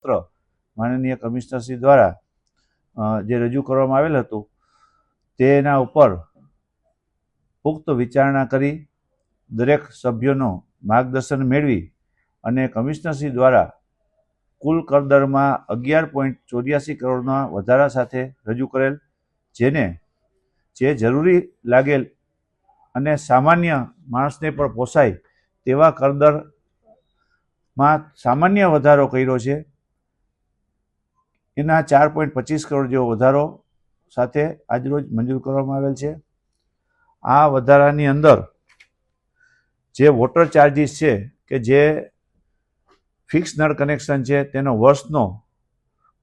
પત્ર માનનીય કમિશનરશ્રી દ્વારા જે રજૂ કરવામાં આવેલ હતું તેના ઉપર પુખ્ત વિચારણા કરી દરેક સભ્યોનો માર્ગદર્શન મેળવી અને કમિશનરશ્રી દ્વારા કુલ કરદરમાં 11.84 કરોડના વધારા સાથે રજૂ કરેલ, જે જરૂરી લાગેલ અને સામાન્ય માણસને પણ પોસાય તેવા કરદરમાં સામાન્ય વધારો કર્યો છે. એના 4.25 કરોડ જેવો વધારો સાથે આજરોજ મંજૂર કરવામાં આવેલ છે. આ વધારાની અંદર જે વોટર ચાર્જીસ છે કે જે ફિક્સ નળ કનેક્શન છે તેનો વર્ષનો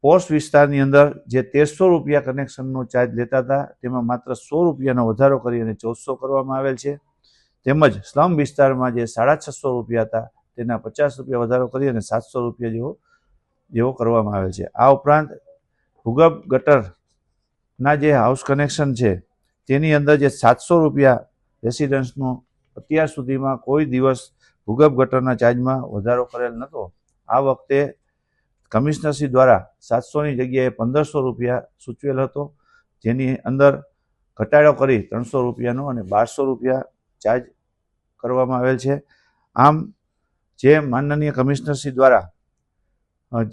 પોસ્ટ વિસ્તારની અંદર જે 1300 રૂપિયા કનેક્શનનો ચાર્જ લેતા હતા તેમાં માત્ર 100 રૂપિયાનો વધારો કરી અને 1400 કરવામાં આવેલ છે. તેમજ સ્લમ વિસ્તારમાં જે 650 રૂપિયા હતા તેના 50 રૂપિયા વધારો કરી અને 700 રૂપિયા જેવો કરવામાં આવેલ છે. આ ઉપરાંત ભૂગર્ભ ગટરના જે હાઉસ કનેક્શન છે તેની અંદર જે 700 રૂપિયા રેસિડન્સનો અત્યાર સુધીમાં કોઈ દિવસ ભૂગર્ભ ગટરના ચાર્જમાં વધારો કરેલ નહોતો. આ વખતે કમિશનરશ્રી દ્વારા 700ની જગ્યાએ 1500 રૂપિયા સૂચવેલ હતો, જેની અંદર ઘટાડો કરી 300 રૂપિયાનો અને 1200 રૂપિયા ચાર્જ કરવામાં આવેલ છે. આમ જે માનનીય કમિશનરશ્રી દ્વારા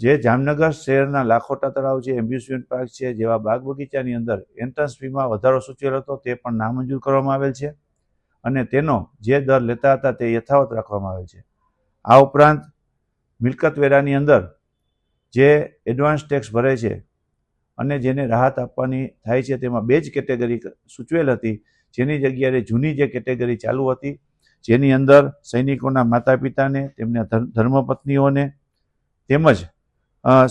જે જામનગર શહેરના લાખોટા તળાવ છે, એમ્બ્યુસમેન્ટ પાર્ક છે જેવા બાગ બગીચાની અંદર એન્ટ્રન્સ ફીમાં વધારો સૂચવેલ હતો તે પણ નામંજૂર કરવામાં આવેલ છે અને તેનો જે દર લેતા હતા તે યથાવત રાખવામાં આવેલ છે. આ ઉપરાંત મિલકત વેરાની અંદર જે એડવાન્સ ટેક્સ ભરે છે અને જેને રાહત આપવાની થાય છે તેમાં 2 જ કેટેગરી સૂચવેલ હતી, જેની જગ્યાએ જૂની જે કેટેગરી ચાલુ હતી જેની અંદર સૈનિકોના માતા પિતાને, તેમના ધર્મપત્નીઓને તેમજ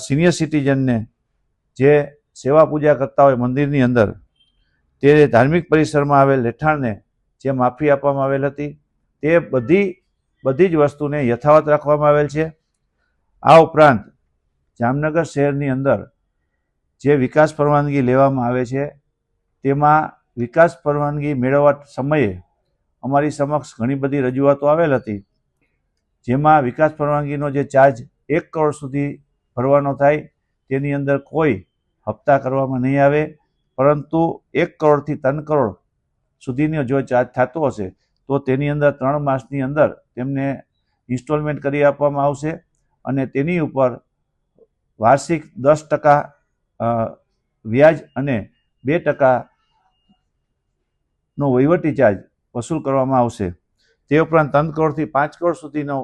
સિનિયર સિટીઝનને જે સેવા પૂજા કરતા હોય મંદિરની અંદર તે ધાર્મિક પરિસરમાં આવેલ રહેઠાણને જે માફી આપવામાં આવેલ હતી તે બધી જ વસ્તુને યથાવત રાખવામાં આવેલ છે. આ ઉપરાંત જામનગર શહેરની અંદર જે વિકાસ પરવાનગી લેવામાં આવે છે તેમાં વિકાસ પરવાનગી મેળવવા સમયે અમારી સમક્ષ ઘણી બધી રજૂઆતો આવેલ હતી, જેમાં વિકાસ પરવાનગીનો જે ચાર્જ 1 કરોડ સુધી ભરવાનો થાય તેની અંદર કોઈ હપ્તા કરવામાં નહીં આવે, પરંતુ 1 કરોડથી 3 કરોડ સુધીનો જો ચાર્જ થતો હશે તો તેની અંદર 3 માસની અંદર તેમને ઇન્સ્ટોલમેન્ટ કરી આપવામાં આવશે અને તેની ઉપર વાર્ષિક 10% વ્યાજ અને 2%નો વહીવટી ચાર્જ વસૂલ કરવામાં આવશે. તે ઉપરાંત 3 કરોડથી 5 કરોડ સુધીનો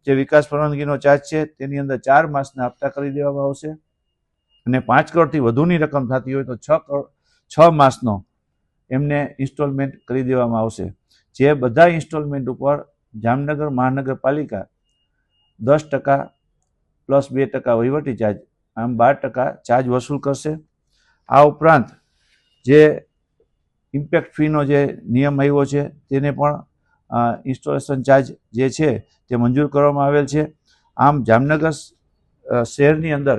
જે વિકાસ પરવાનગીનો ચાર્જ છે તેની અંદર 4 માસના હપ્તા કરી દેવામાં આવશે અને 5 કરોડથી વધુની રકમ થતી હોય તો 6 માસનો એમને ઇન્સ્ટોલમેન્ટ કરી દેવામાં આવશે. જે બધા ઇન્સ્ટોલમેન્ટ ઉપર જામનગર મહાનગરપાલિકા 10% પ્લસ 2% વહીવટી ચાર્જ, આમ 12% ચાર્જ વસૂલ કરશે. આ ઉપરાંત જે ઇમ્પેક્ટ ફીનો જે નિયમ આવ્યો છે તેને પણ ઇન્સ્ટોલેશન ચાર્જ જે છે તે મંજૂર કરવામાં આવેલ છે. આમ જામનગર શહેરની અંદર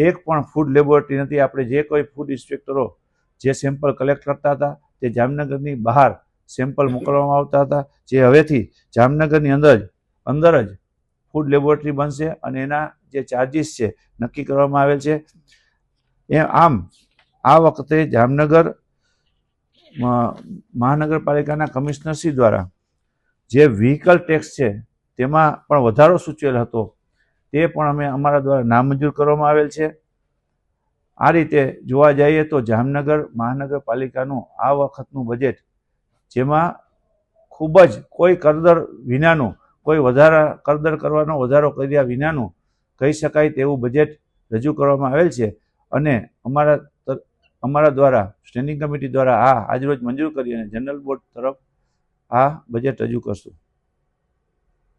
એક પણ ફૂડ લેબોરેટરી નથી. આપણે જે કોઈ ફૂડ ઇન્સ્પેક્ટરો જે સેમ્પલ કલેક્ટ કરતા હતા તે જામનગરની બહાર સેમ્પલ મોકલવામાં આવતા હતા, જે હવેથી જામનગરની અંદર જ ફૂડ લેબોરેટરી બનશે અને એના જે ચાર્જીસ છે નક્કી કરવામાં આવેલ છે. આમ આ વખતે જામનગર મહાનગરપાલિકાના કમિશનરશ્રી દ્વારા જે વ્હીકલ ટેક્સ છે તેમાં પણ વધારો સૂચવેલ હતો તે પણ અમે અમારા દ્વારા નામંજૂર કરવામાં આવેલ છે. આ રીતે જોવા જઈએ તો જામનગર મહાનગરપાલિકાનું આ વખતનું બજેટ, જેમાં ખૂબ જ કોઈ કરદર વિનાનું, કોઈ કરદર કરવાનો વધારો કર્યા વિનાનું કહી શકાય તેવું બજેટ રજૂ કરવામાં આવેલ છે અને અમારા દ્વારા સ્ટેન્ડિંગ કમિટી દ્વારા આજરોજ મંજૂર કરી અને જનરલ બોર્ડ તરફ આ બજેટ રજૂ કરશું.